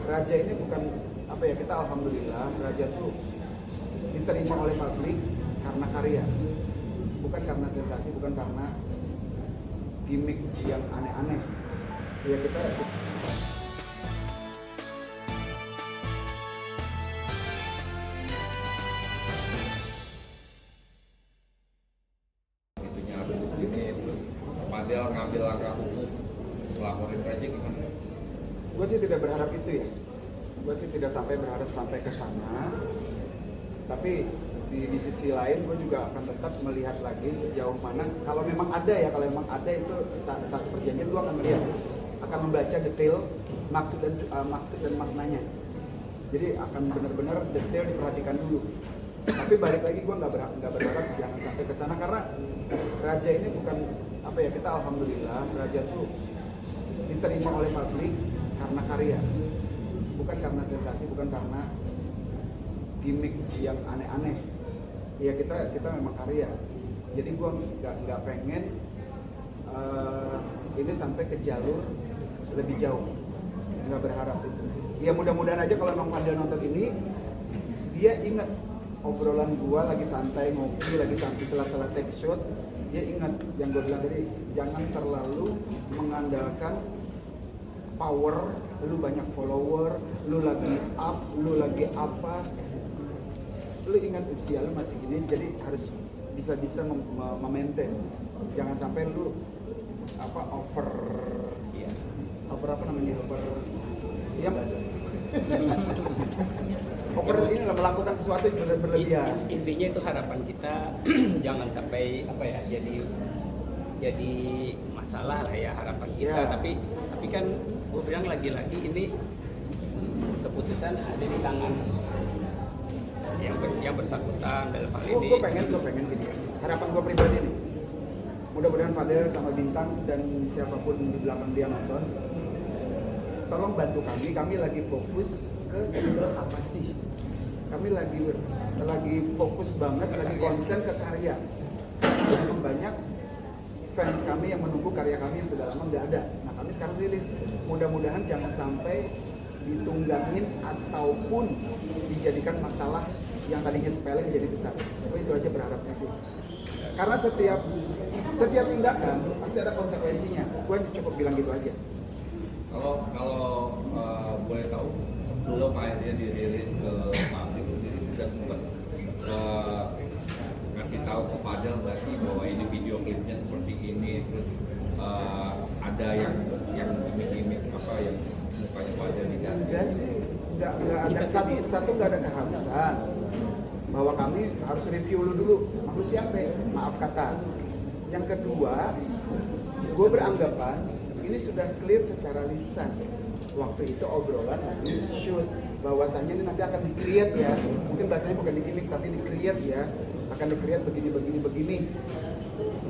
Raja ini bukan apa ya, kita alhamdulillah Raja tuh diterima oleh publik karena karya, bukan karena sensasi, bukan karena gimmick yang aneh-aneh. Ya kita itunya habis ini terus Fadel ngambil langkah hukum laporin Raja gimana? gue sih tidak berharap itu ya, gue sih tidak berharap sampai ke sana, tapi di sisi lain gue juga akan tetap melihat lagi sejauh mana kalau memang ada itu satu perjanjian, gue akan melihat, akan membaca detail maksud dan maknanya, jadi akan benar-benar detail diperhatikan dulu. Tapi balik lagi gue nggak berharap jangan sampai ke sana, karena Raja ini bukan apa ya, kita alhamdulillah Raja tuh diterima oleh publik karena karya, bukan karena sensasi, bukan karena gimmick yang aneh-aneh. Ya kita memang karya, jadi gue nggak pengen ini sampai ke jalur lebih jauh, nggak berharap itu. Ya mudah-mudahan aja kalau memang Fadel nonton ini, dia ingat obrolan gue lagi santai ngopi, lagi santai setelah take shot, dia ingat yang gue bilang tadi, jangan terlalu mengandalkan power, lu banyak follower, lu lagi up, lu lagi apa, lu ingat usia lu masih gini, jadi harus bisa memaintain. Jangan sampai lu over apa namanya, over ini lah, melakukan sesuatu yang berlebihan. Intinya itu harapan kita jangan sampai jadi masalah lah ya, harapan kita. Tapi kan gue bilang lagi-lagi ini keputusan ada di tangan yang bersangkutan dalam hal ini. Gue pengen gini, harapan gue pribadi nih, mudah-mudahan Fadel sama Bintang dan siapapun di belakang dia nonton, tolong bantu kami lagi fokus ke single apa sih, kami lagi fokus banget, lagi konsen ke karya. Banyak fans kami yang menunggu karya kami yang sudah lama nggak ada. Nah kami sekarang rilis, mudah-mudahan jangan sampai ditunggangin ataupun dijadikan masalah yang tadinya sepele menjadi besar. Itu aja berharapnya sih. Karena setiap tindakan pasti ada konsekuensinya. Gue cukup bilang gitu aja. Kalau boleh tahu, sebelum akhirnya dirilis ke publik sendiri sudah sempat ngasih tahu ke Fadel nggak sih bahwa ini video klipnya seperti ini, terus ada yang gimmick apa yang mukanya Fadel diganti? Enggak sih, enggak ada satu nggak ada keharusan bahwa kami harus review dulu aku siapa, maaf kata. Yang kedua, gue beranggapan ini sudah clear secara lisan. Waktu itu obrolan lagi shoot, bahwasannya ini nanti akan di-create ya, mungkin bahasanya bukan di-gimmick tapi di-create ya, akan di-create begini.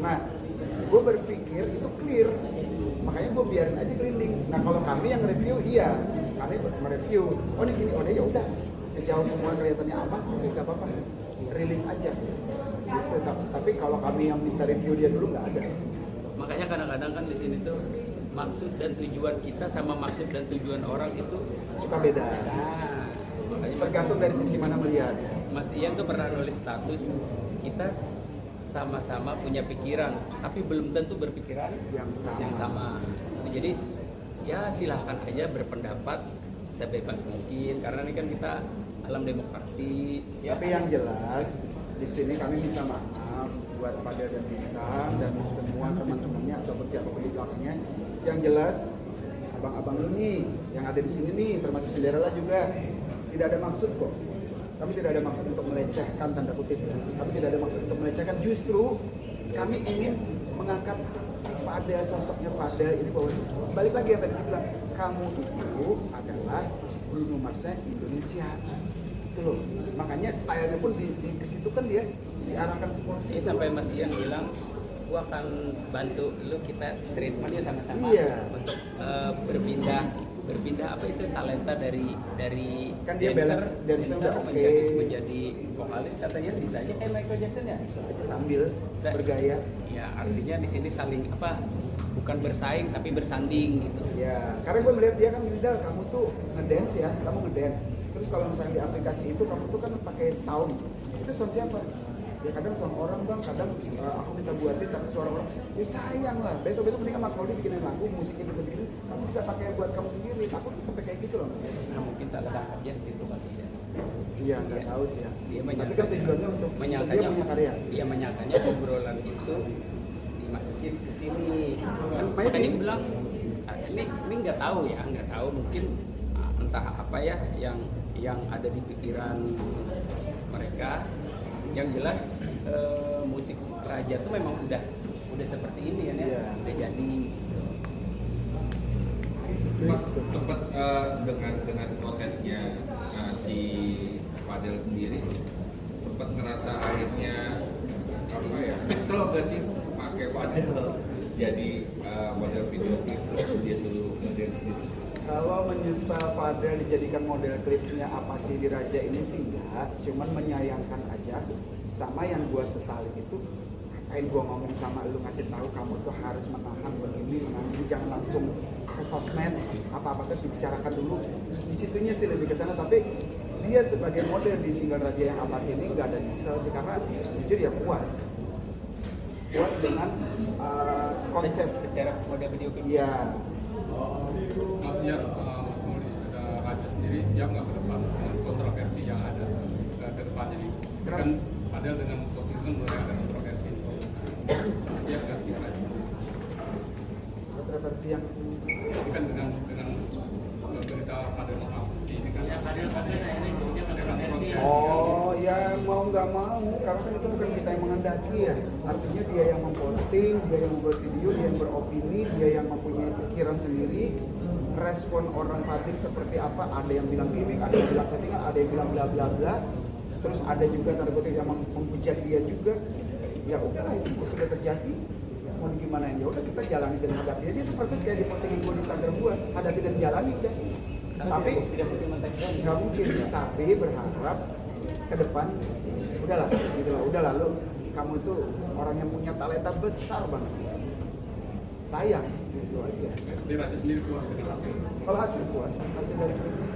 Nah, gue berpikir itu clear, makanya gue biarin aja grinding. Nah kalau kami yang review, iya kami mereview, oh ini gini, oh ya udah, sejauh semua kelihatannya aman, oke nggak apa-apa, rilis aja gitu. Tapi kalau kami yang minta review dia dulu nggak ada. Makanya kadang-kadang kan di sini tuh maksud dan tujuan kita sama maksud dan tujuan orang itu Suka beda. Makanya Tergantung dari sisi mana melihat. Mas Ian tuh pernah nulis status, kita sama-sama punya pikiran, tapi belum tentu berpikiran Yang sama. Jadi ya silahkan aja berpendapat sebebas mungkin, karena ini kan kita alam demokrasi. Ya. Tapi yang jelas di sini kami minta maaf buat Fadel dan Bintang dan semua teman-temannya ataupun siapapun di belakangnya. Yang jelas abang-abang lu nih yang ada di sini nih, termasuk Cinderella juga, tidak ada maksud kok. Kami tidak ada maksud untuk melecehkan, tanda kutip ya. Kami tidak ada maksud untuk melecehkan, justru kami ingin mengangkat si Fadel, sosoknya Fadel ini, bahwa balik lagi yang tadi dibilang, kamu itu adalah Bruno Mars-nya Indonesia. Itu loh. Makanya stylenya pun di kesitu kan dia diarahkan semua sih. Sampai Mas Ian bilang, gua akan bantu lu, kita treatmentnya sama-sama untuk berpindah apa istilah talenta dari kan dia dancer udah oke, menjadi vokalis, katanya bisa aja kayak Michael Jackson ya, bisa aja sambil bergaya. Ya artinya di sini saling bukan bersaing tapi bersanding gitu. Ya, karena gue melihat dia kan Dal, kamu tuh ngedance ya, kamu ngedance. Terus kalau misalnya di aplikasi itu kamu tuh kan pakai sound. Itu sound siapa? Ya kadang sound orang bang, kadang aku minta buatin tapi suara orang. Ya sayang lah. Besok mendingan Mas Maudi bikinin lagu, musiknya kita bikin, kamu bisa pakai buat kamu sendiri. Aku tuh sampai kayak gitu loh. Nah mungkin salah tangkapnya di situ kali ya. Iya, nggak tahu sih ya. Dia Tapi kan tujuannya untuk dia punya karya. Dia menyangkanya obrolan itu dimasukin ke sini. Kan Maybe. makanya gue bilang ini nggak tahu ya, nggak tahu mungkin entah apa ya yang ada di pikiran mereka. Yang jelas musik Raja tuh memang udah seperti ini kan ya, Iya. udah jadi. Mas sempat dengan protesnya si Fadel sendiri sempat ngerasa akhirnya apa ya, kesel gak sih pakai Fadel jadi model video klip terus dia suruh ngedance gitu? Kalau menyesal Fadel dijadikan model klipnya apa sih di Raja ini sih enggak, cuman menyayangkan aja. Sama yang gua sesali itu, ngapain gua ngomong sama lu ngasih tahu kamu tuh harus menahan begini, jangan langsung ke sosmed, apa-apa tuh dibicarakan dulu. Di situnya sih lebih ke sana, tapi dia sebagai model di single Raja yang apa sih ini nggak ada nyesel sih, karena jujur ya puas dengan konsep secara model video klip. Iya. Maksudnya Mas Mauli, ada Raja sendiri siap nggak ke depan dengan kontroversi yang ada ke depannya nih? Kan Fadel dengan posisi itu mulai ada kontroversi. Siap nggak sih Raja? Kontroversi yang Kan dengan berita Fadel maaf ini kan. Fadel akhirnya jadinya kontroversi. oh ya mau nggak mau, karena kan itu bukan kita yang menghendaki ya. Artinya dia yang memposting, dia yang membuat video, dia yang beropini, dia yang mempunyai pikiran sendiri. Respon orang publik seperti apa, ada yang bilang gimmick, ada yang bilang settingan, ada yang bilang bla bla bla. Terus ada juga tanda kutip yang menghujat dia juga. Ya udahlah, itu sudah terjadi, mau gimana ya udah kita jalani dan hadapi aja. Itu persis kayak di postingan gue di Instagram gue, hadapi dan jalani udah. Tapi nggak mungkin, tapi berharap ke depan udahlah gitu loh, udahlah lu, kamu tuh orang yang punya talenta besar banget, sayang gitu aja. Jadi Raja sendiri puas dengan hasil. Kalau hasil puas, hasil dari klipnya